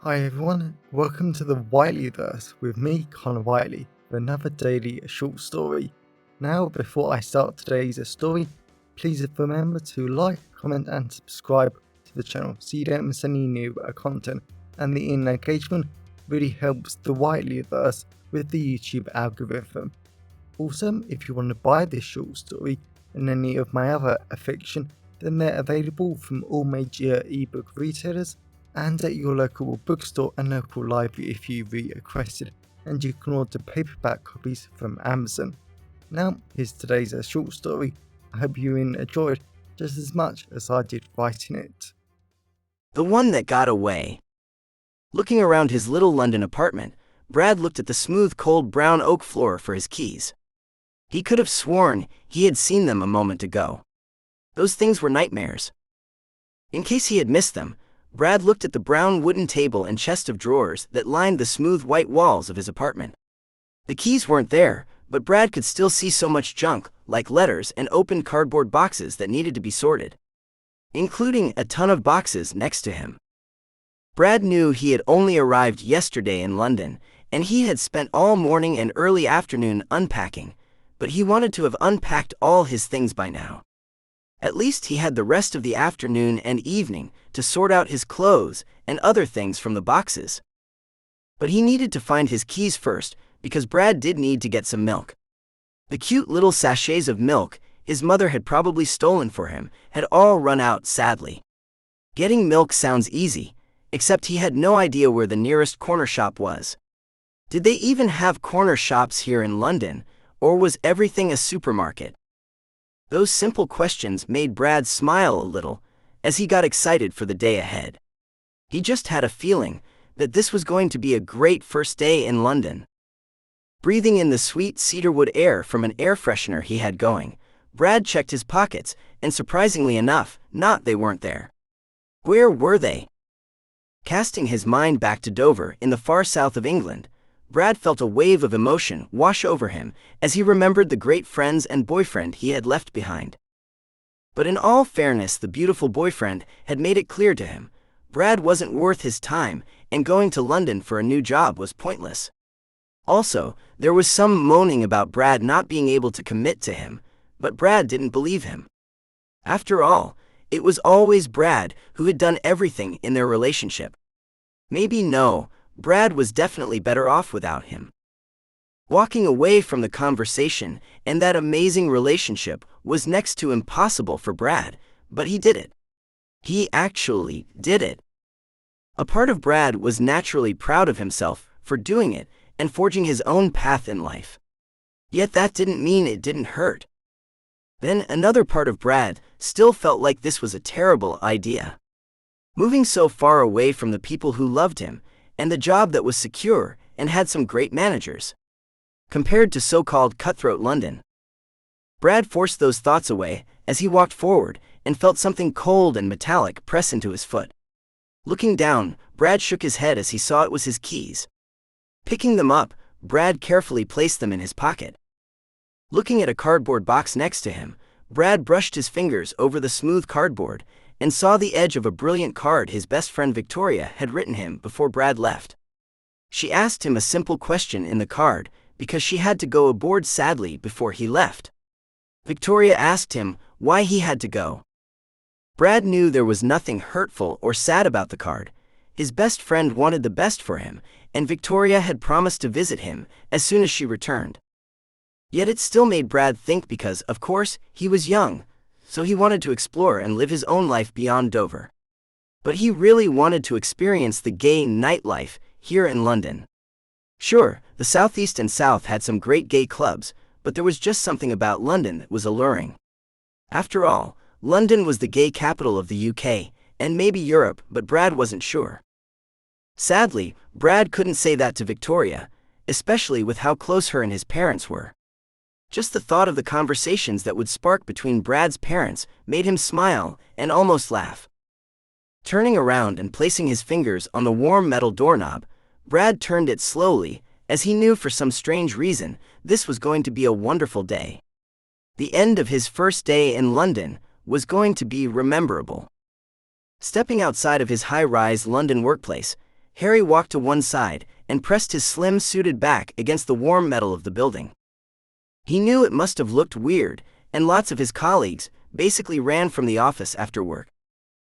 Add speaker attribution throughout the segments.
Speaker 1: Hi everyone, welcome to the Whiteleyverse with me, Connor Whiteley, for another daily short story. Now, before I start today's story, please remember to like, comment and subscribe to the channel so you don't miss any new content, and the engagement really helps the Whiteleyverse with the YouTube algorithm. Also, if you want to buy this short story and any of my other fiction, then they're available from all major ebook retailers and at your local bookstore and local library if you requested, and you can order paperback copies from Amazon. Now, here's today's short story. I hope you enjoyed just as much as I did writing it.
Speaker 2: The one that got away. Looking around his little London apartment, Brad looked at the smooth, cold brown oak floor for his keys. He could have sworn he had seen them a moment ago. Those things were nightmares. In case he had missed them, Brad looked at the brown wooden table and chest of drawers that lined the smooth white walls of his apartment. The keys weren't there, but Brad could still see so much junk, like letters and open cardboard boxes that needed to be sorted, including a ton of boxes next to him. Brad knew he had only arrived yesterday in London, and he had spent all morning and early afternoon unpacking, but he wanted to have unpacked all his things by now. At least he had the rest of the afternoon and evening to sort out his clothes and other things from the boxes. But he needed to find his keys first, because Brad did need to get some milk. The cute little sachets of milk his mother had probably stolen for him had all run out sadly. Getting milk sounds easy, except he had no idea where the nearest corner shop was. Did they even have corner shops here in London, or was everything a supermarket? Those simple questions made Brad smile a little as he got excited for the day ahead. He just had a feeling that this was going to be a great first day in London. Breathing in the sweet cedarwood air from an air freshener he had going, Brad checked his pockets, and surprisingly enough, they weren't there. Where were they? Casting his mind back to Dover in the far south of England, Brad felt a wave of emotion wash over him as he remembered the great friends and boyfriend he had left behind. But in all fairness, the beautiful boyfriend had made it clear to him Brad wasn't worth his time, and going to London for a new job was pointless. Also, there was some moaning about Brad not being able to commit to him, but Brad didn't believe him. After all, it was always Brad who had done everything in their relationship. Brad was definitely better off without him. Walking away from the conversation and that amazing relationship was next to impossible for Brad, but he did it. He actually did it. A part of Brad was naturally proud of himself for doing it and forging his own path in life. Yet that didn't mean it didn't hurt. Then another part of Brad still felt like this was a terrible idea. Moving so far away from the people who loved him, and the job that was secure and had some great managers, compared to so-called cutthroat London. Brad forced those thoughts away as he walked forward and felt something cold and metallic press into his foot. Looking down, Brad shook his head as he saw it was his keys. Picking them up, Brad carefully placed them in his pocket. Looking at a cardboard box next to him, Brad brushed his fingers over the smooth cardboard and saw the edge of a brilliant card his best friend Victoria had written him before Brad left. She asked him a simple question in the card because she had to go aboard sadly before he left. Victoria asked him why he had to go. Brad knew there was nothing hurtful or sad about the card. His best friend wanted the best for him, and Victoria had promised to visit him as soon as she returned. Yet it still made Brad think because, of course, he was young, so he wanted to explore and live his own life beyond Dover. But he really wanted to experience the gay nightlife here in London. Sure, the Southeast and South had some great gay clubs, but there was just something about London that was alluring. After all, London was the gay capital of the UK, and maybe Europe, but Brad wasn't sure. Sadly, Brad couldn't say that to Victoria, especially with how close her and his parents were. Just the thought of the conversations that would spark between Brad's parents made him smile and almost laugh. Turning around and placing his fingers on the warm metal doorknob, Brad turned it slowly, as he knew for some strange reason this was going to be a wonderful day. The end of his first day in London was going to be rememberable. Stepping outside of his high-rise London workplace, Harry walked to one side and pressed his slim suited back against the warm metal of the building. He knew it must have looked weird, and lots of his colleagues basically ran from the office after work.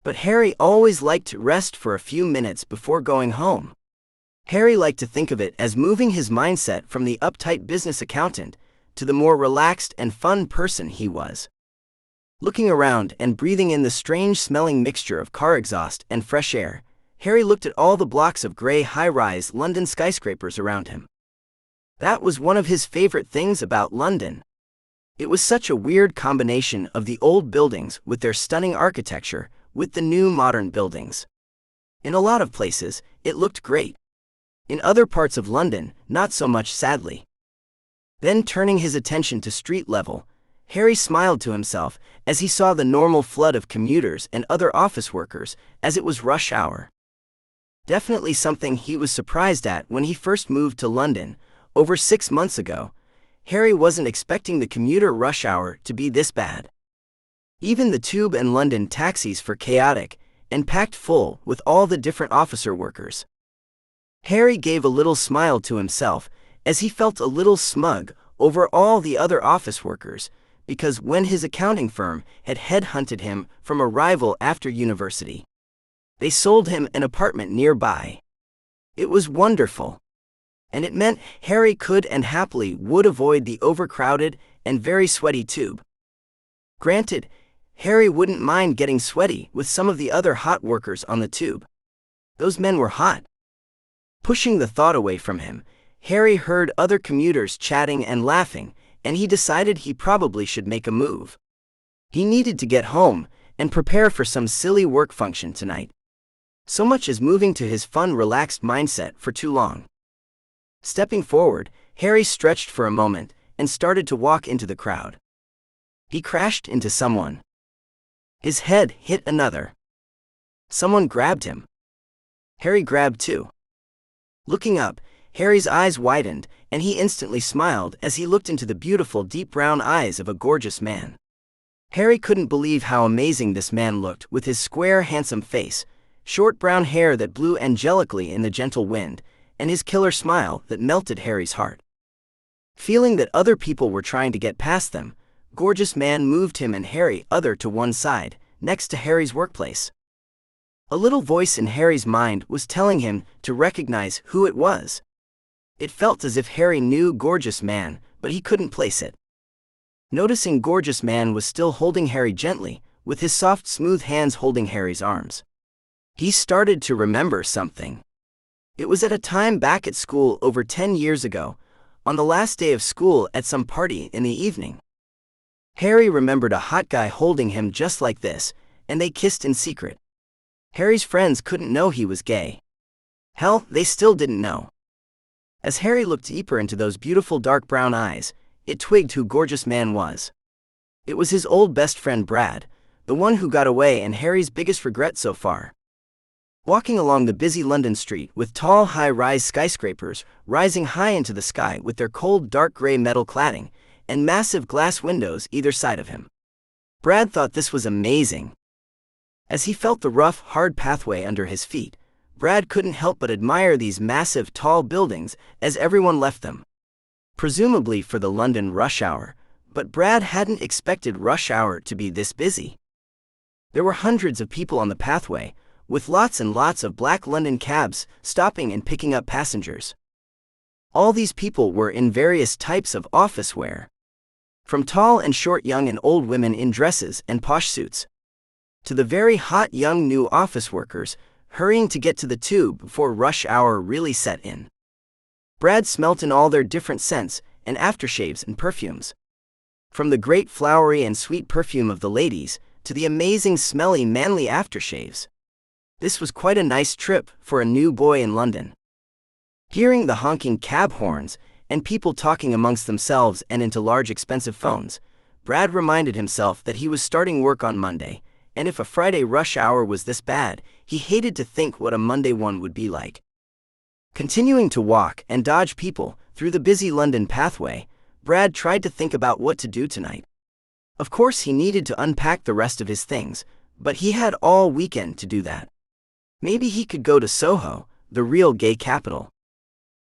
Speaker 2: But Harry always liked to rest for a few minutes before going home. Harry liked to think of it as moving his mindset from the uptight business accountant to the more relaxed and fun person he was. Looking around and breathing in the strange-smelling mixture of car exhaust and fresh air, Harry looked at all the blocks of gray high-rise London skyscrapers around him. That was one of his favorite things about London. It was such a weird combination of the old buildings with their stunning architecture with the new modern buildings. In a lot of places, it looked great. In other parts of London, not so much, sadly. Then, turning his attention to street level, Harry smiled to himself as he saw the normal flood of commuters and other office workers as it was rush hour. Definitely something he was surprised at when he first moved to London, over 6 months ago. Harry wasn't expecting the commuter rush hour to be this bad. Even the Tube and London taxis were chaotic and packed full with all the different officer workers. Harry gave a little smile to himself as he felt a little smug over all the other office workers, because when his accounting firm had headhunted him from a rival after university, they sold him an apartment nearby. It was wonderful. And it meant Harry could and happily would avoid the overcrowded and very sweaty Tube. Granted, Harry wouldn't mind getting sweaty with some of the other hot workers on the Tube. Those men were hot. Pushing the thought away from him, Harry heard other commuters chatting and laughing, and he decided he probably should make a move. He needed to get home and prepare for some silly work function tonight. So much as moving to his fun, relaxed mindset for too long. Stepping forward, Harry stretched for a moment and started to walk into the crowd. He crashed into someone. His head hit another. Someone grabbed him. Harry grabbed too. Looking up, Harry's eyes widened, and he instantly smiled as he looked into the beautiful deep brown eyes of a gorgeous man. Harry couldn't believe how amazing this man looked with his square, handsome face, short brown hair that blew angelically in the gentle wind, and his killer smile that melted Harry's heart. Feeling that other people were trying to get past them, gorgeous man moved him and Harry other to one side, next to Harry's workplace. A little voice in Harry's mind was telling him to recognize who it was. It felt as if Harry knew gorgeous man, but he couldn't place it. Noticing gorgeous man was still holding Harry gently, with his soft, smooth hands holding Harry's arms. He started to remember something. It was at a time back at school over 10 years ago, on the last day of school at some party in the evening. Harry remembered a hot guy holding him just like this, and they kissed in secret. Harry's friends couldn't know he was gay. Hell, they still didn't know. As Harry looked deeper into those beautiful dark brown eyes, it twigged who gorgeous man was. It was his old best friend Brad, the one who got away and Harry's biggest regret so far. Walking along the busy London street with tall high-rise skyscrapers rising high into the sky with their cold dark gray metal cladding and massive glass windows either side of him, Brad thought this was amazing. As he felt the rough, hard pathway under his feet, Brad couldn't help but admire these massive, tall buildings as everyone left them. Presumably for the London rush hour, but Brad hadn't expected rush hour to be this busy. There were hundreds of people on the pathway, with lots and lots of black London cabs stopping and picking up passengers. All these people were in various types of office wear. From tall and short young and old women in dresses and posh suits, to the very hot young new office workers hurrying to get to the Tube before rush hour really set in. Brad smelt in all their different scents and aftershaves and perfumes. From the great flowery and sweet perfume of the ladies to the amazing smelly manly aftershaves. This was quite a nice trip for a new boy in London. Hearing the honking cab horns and people talking amongst themselves and into large expensive phones, Brad reminded himself that he was starting work on Monday, and if a Friday rush hour was this bad, he hated to think what a Monday one would be like. Continuing to walk and dodge people through the busy London pathway, Brad tried to think about what to do tonight. Of course, he needed to unpack the rest of his things, but he had all weekend to do that. Maybe he could go to Soho, the real gay capital.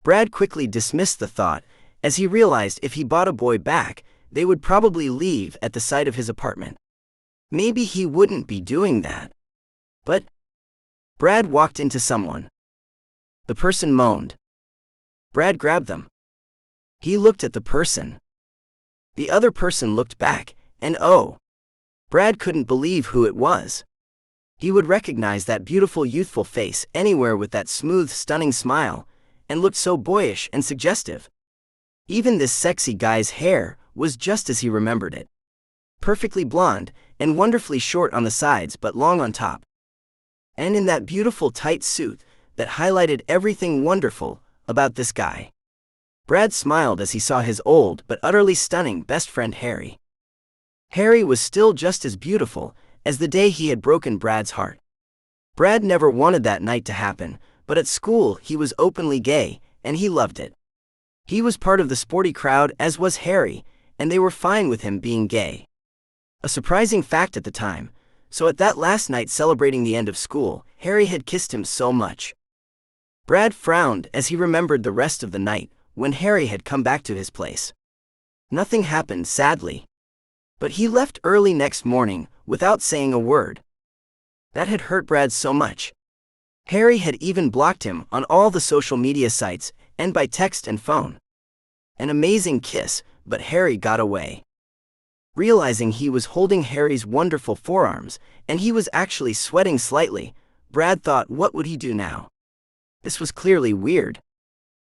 Speaker 2: Brad quickly dismissed the thought, as he realized if he bought a boy back, they would probably leave at the sight of his apartment. Maybe he wouldn't be doing that. But Brad walked into someone. The person moaned. Brad grabbed them. He looked at the person. The other person looked back, and oh, Brad couldn't believe who it was. He would recognize that beautiful youthful face anywhere with that smooth, stunning smile, and looked so boyish and suggestive. Even this sexy guy's hair was just as he remembered it. Perfectly blonde, and wonderfully short on the sides but long on top. And in that beautiful tight suit that highlighted everything wonderful about this guy. Brad smiled as he saw his old but utterly stunning best friend Harry. Harry was still just as beautiful as the day he had broken Brad's heart. Brad never wanted that night to happen, but at school he was openly gay, and he loved it. He was part of the sporty crowd as was Harry, and they were fine with him being gay. A surprising fact at the time, so at that last night celebrating the end of school, Harry had kissed him so much. Brad frowned as he remembered the rest of the night when Harry had come back to his place. Nothing happened, sadly. But he left early next morning without saying a word. That had hurt Brad so much. Harry had even blocked him on all the social media sites and by text and phone. An amazing kiss, but Harry got away. Realizing he was holding Harry's wonderful forearms, and he was actually sweating slightly, Brad thought, what would he do now? This was clearly weird.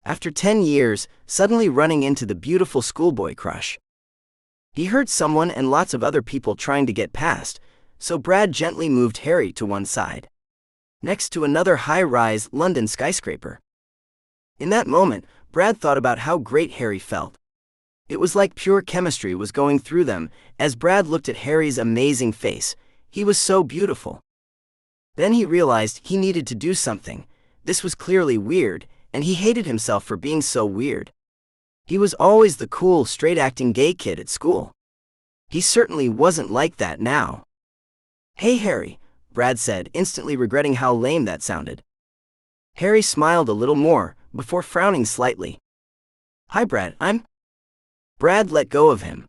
Speaker 2: After 10 years, suddenly running into the beautiful schoolboy crush. He heard someone and lots of other people trying to get past, so Brad gently moved Harry to one side, next to another high-rise London skyscraper. In that moment, Brad thought about how great Harry felt. It was like pure chemistry was going through them as Brad looked at Harry's amazing face. He was so beautiful. Then he realized he needed to do something. This was clearly weird, and he hated himself for being so weird. He was always the cool, straight-acting gay kid at school. He certainly wasn't like that now. "Hey, Harry," Brad said, instantly regretting how lame that sounded. Harry smiled a little more, before frowning slightly. "Hi, Brad, Brad let go of him.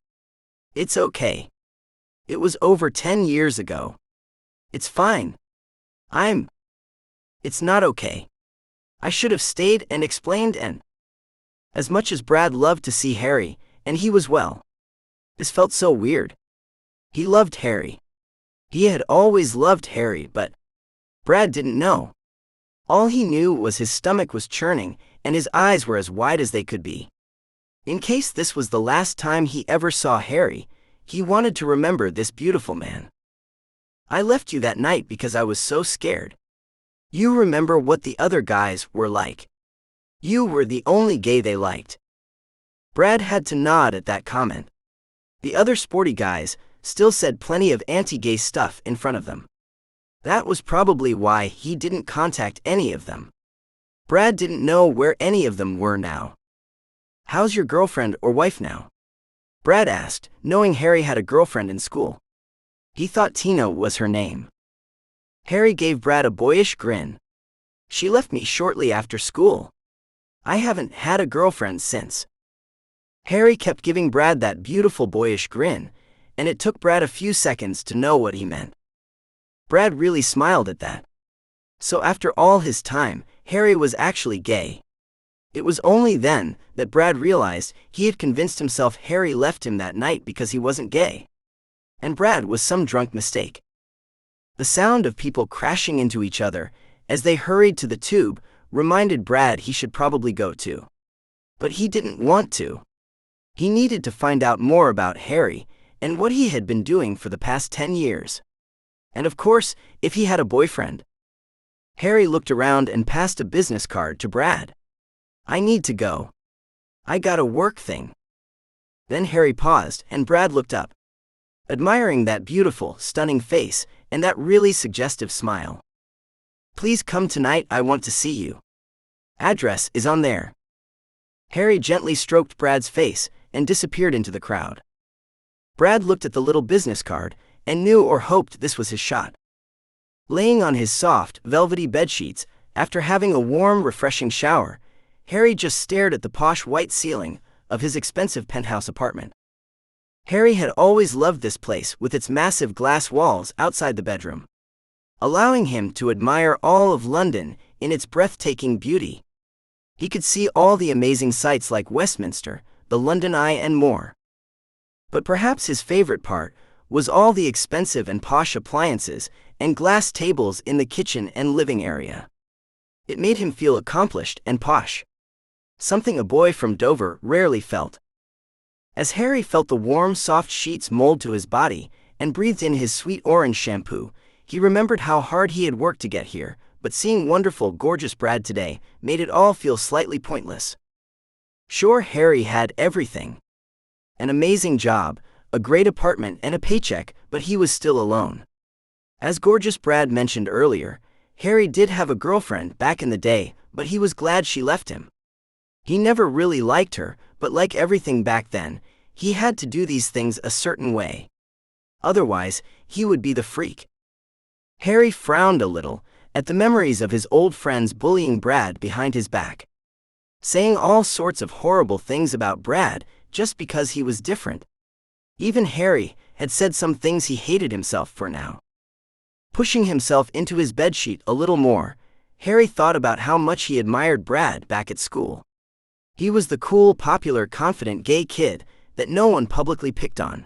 Speaker 2: "It's okay. It was over 10 years ago. It's fine. It's not okay. I should have stayed and explained and..." As much as Brad loved to see Harry, and he was well. This felt so weird. He loved Harry. He had always loved Harry, but Brad didn't know. All he knew was his stomach was churning, and his eyes were as wide as they could be. In case this was the last time he ever saw Harry, he wanted to remember this beautiful man. "I left you that night because I was so scared. You remember what the other guys were like. You were the only gay they liked." Brad had to nod at that comment. The other sporty guys still said plenty of anti-gay stuff in front of them. That was probably why he didn't contact any of them. Brad didn't know where any of them were now. "How's your girlfriend or wife now?" Brad asked, knowing Harry had a girlfriend in school. He thought Tina was her name. Harry gave Brad a boyish grin. "She left me shortly after school. I haven't had a girlfriend since." Harry kept giving Brad that beautiful boyish grin, and it took Brad a few seconds to know what he meant. Brad really smiled at that. So after all his time, Harry was actually gay. It was only then that Brad realized he had convinced himself Harry left him that night because he wasn't gay. And Brad was some drunk mistake. The sound of people crashing into each other as they hurried to the tube reminded Brad he should probably go too. But he didn't want to. He needed to find out more about Harry and what he had been doing for the past 10 years. And of course, if he had a boyfriend. Harry looked around and passed a business card to Brad. "I need to go. I got a work thing." Then Harry paused and Brad looked up, admiring that beautiful, stunning face and that really suggestive smile. "Please come tonight, I want to see you. Address is on there." Harry gently stroked Brad's face and disappeared into the crowd. Brad looked at the little business card and knew or hoped this was his shot. Laying on his soft, velvety bedsheets, After having a warm, refreshing shower, Harry just stared at the posh white ceiling of his expensive penthouse apartment. Harry had always loved this place with its massive glass walls outside the bedroom, allowing him to admire all of London in its breathtaking beauty. He could see all the amazing sights like Westminster, the London Eye, and more. But perhaps his favorite part was all the expensive and posh appliances and glass tables in the kitchen and living area. It made him feel accomplished and posh, something a boy from Dover rarely felt. As Harry felt the warm, soft sheets mold to his body and breathed in his sweet orange shampoo, he remembered how hard he had worked to get here, but seeing wonderful, gorgeous Brad today made it all feel slightly pointless. Sure, Harry had everything: an amazing job, a great apartment, and a paycheck, but he was still alone. As gorgeous Brad mentioned earlier, Harry did have a girlfriend back in the day, but he was glad she left him. He never really liked her, but like everything back then, he had to do these things a certain way. Otherwise, he would be the freak. Harry frowned a little at the memories of his old friends bullying Brad behind his back, saying all sorts of horrible things about Brad just because he was different. Even Harry had said some things he hated himself for now. Pushing himself into his bedsheet a little more, Harry thought about how much he admired Brad back at school. He was the cool, popular, confident gay kid that no one publicly picked on.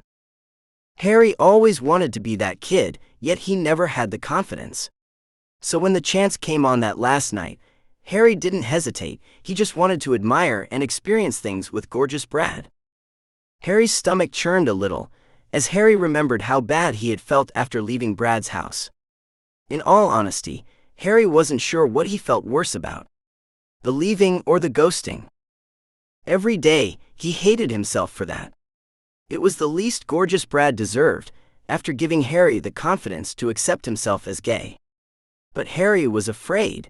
Speaker 2: Harry always wanted to be that kid, yet he never had the confidence. So when the chance came on that last night, Harry didn't hesitate. He just wanted to admire and experience things with gorgeous Brad. Harry's stomach churned a little as Harry remembered how bad he had felt after leaving Brad's house. In all honesty, Harry wasn't sure what he felt worse about: the leaving or the ghosting. Every day, he hated himself for that. It was the least gorgeous Brad deserved, after giving Harry the confidence to accept himself as gay. But Harry was afraid.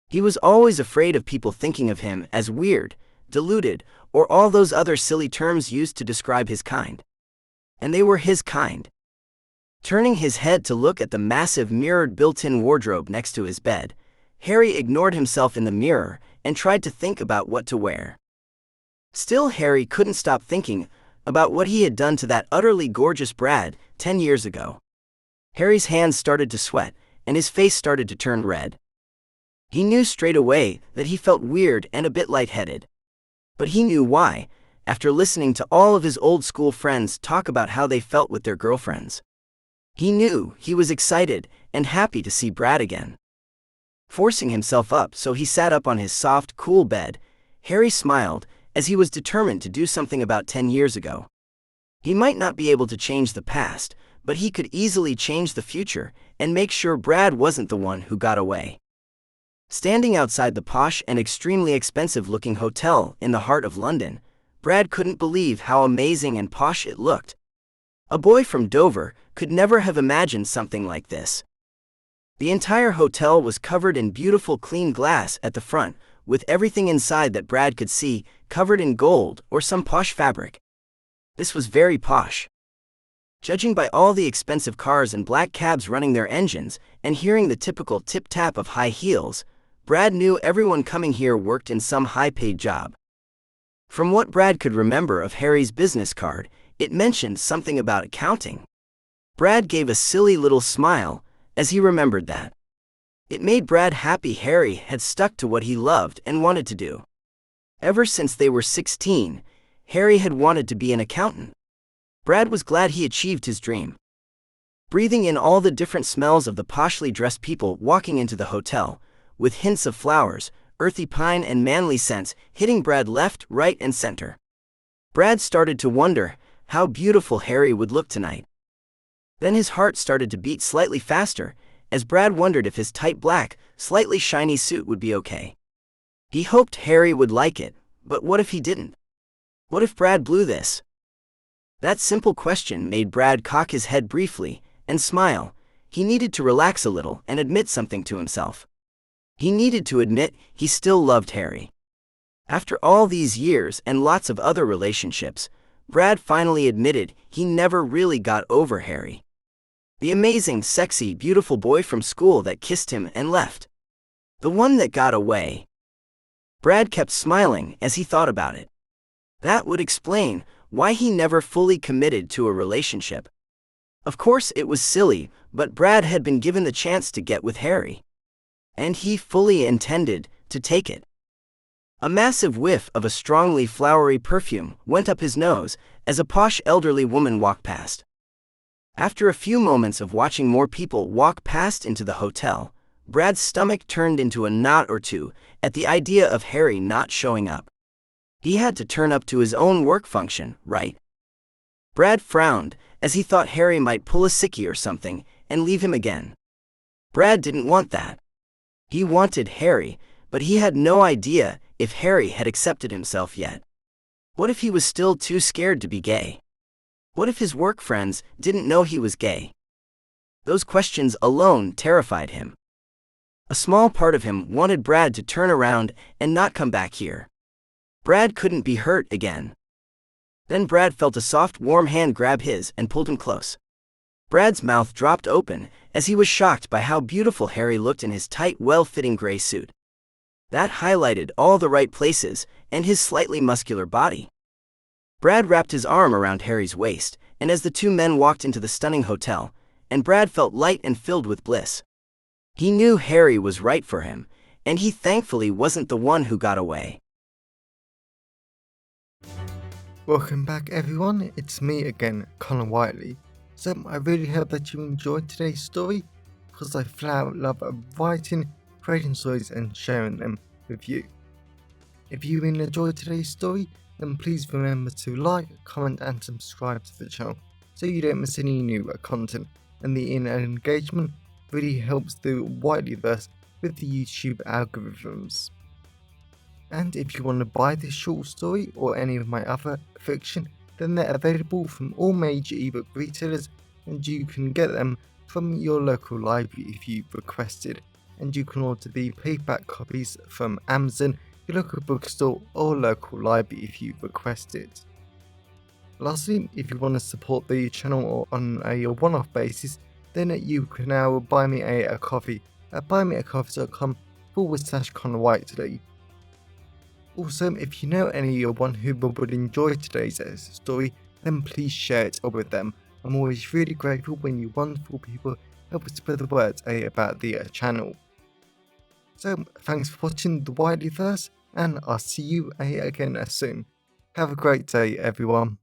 Speaker 2: He was always afraid of people thinking of him as weird, deluded, or all those other silly terms used to describe his kind. And they were his kind. Turning his head to look at the massive mirrored built-in wardrobe next to his bed, Harry ignored himself in the mirror and tried to think about what to wear. Still, Harry couldn't stop thinking about what he had done to that utterly gorgeous Brad 10 years ago. Harry's hands started to sweat, and his face started to turn red. He knew straight away that he felt weird and a bit lightheaded. But he knew why, after listening to all of his old school friends talk about how they felt with their girlfriends. He knew he was excited and happy to see Brad again. Forcing himself up so he sat up on his soft, cool bed, Harry smiled as he was determined to do something about 10 years ago. He might not be able to change the past, but he could easily change the future and make sure Brad wasn't the one who got away. Standing outside the posh and extremely expensive-looking hotel in the heart of London, Brad couldn't believe how amazing and posh it looked. A boy from Dover could never have imagined something like this. The entire hotel was covered in beautiful clean glass at the front, with everything inside that Brad could see covered in gold or some posh fabric. This was very posh. Judging by all the expensive cars and black cabs running their engines and hearing the typical tip-tap of high heels, Brad knew everyone coming here worked in some high-paid job. From what Brad could remember of Harry's business card, it mentioned something about accounting. Brad gave a silly little smile as he remembered that. It made Brad happy Harry had stuck to what he loved and wanted to do. Ever since they were 16, Harry had wanted to be an accountant. Brad was glad he achieved his dream. Breathing in all the different smells of the poshly dressed people walking into the hotel, with hints of flowers, earthy pine and manly scents hitting Brad left, right, and center, Brad started to wonder how beautiful Harry would look tonight. Then his heart started to beat slightly faster, as Brad wondered if his tight black, slightly shiny suit would be okay. He hoped Harry would like it, but what if he didn't? What if Brad blew this? That simple question made Brad cock his head briefly and smile. He needed to relax a little and admit something to himself. He needed to admit he still loved Harry. After all these years and lots of other relationships, Brad finally admitted he never really got over Harry. The amazing, sexy, beautiful boy from school that kissed him and left. The one that got away. Brad kept smiling as he thought about it. That would explain why he never fully committed to a relationship. Of course, it was silly, but Brad had been given the chance to get with Harry. And he fully intended to take it. A massive whiff of a strongly flowery perfume went up his nose as a posh elderly woman walked past. After a few moments of watching more people walk past into the hotel, Brad's stomach turned into a knot or two at the idea of Harry not showing up. He had to turn up to his own work function, right? Brad frowned as he thought Harry might pull a sickie or something and leave him again. Brad didn't want that. He wanted Harry, but he had no idea if Harry had accepted himself yet. What if he was still too scared to be gay? What if his work friends didn't know he was gay? Those questions alone terrified him. A small part of him wanted Brad to turn around and not come back here. Brad couldn't be hurt again. Then Brad felt a soft, warm hand grab his and pulled him close. Brad's mouth dropped open as he was shocked by how beautiful Harry looked in his tight, well-fitting gray suit. That highlighted all the right places and his slightly muscular body. Brad wrapped his arm around Harry's waist, and as the two men walked into the stunning hotel, and Brad felt light and filled with bliss. He knew Harry was right for him, and he thankfully wasn't the one who got away.
Speaker 1: Welcome back everyone, it's me again, Connor Whiteley. So I really hope that you enjoyed today's story, because I flat out love writing, creating stories and sharing them with you. If you really enjoyed today's story, then please remember to like, comment and subscribe to the channel so you don't miss any new content, and the engagement really helps the Whiteleyverse with the YouTube algorithms. And if you want to buy this short story or any of my other fiction, then they're available from all major ebook retailers, and you can get them from your local library if you requested, and you can order the paperback copies from Amazon, your local bookstore or local library if you request it. Lastly, if you want to support the channel on a one-off basis, then you can now buy me a coffee at buymeacoffee.com/Connor Whiteley. Also, if you know anyone who would enjoy today's story, then please share it with them. I'm always really grateful when you wonderful people help spread the word about the channel. So, thanks for watching the Whiteleyverse, and I'll see you again soon. Have a great day, everyone.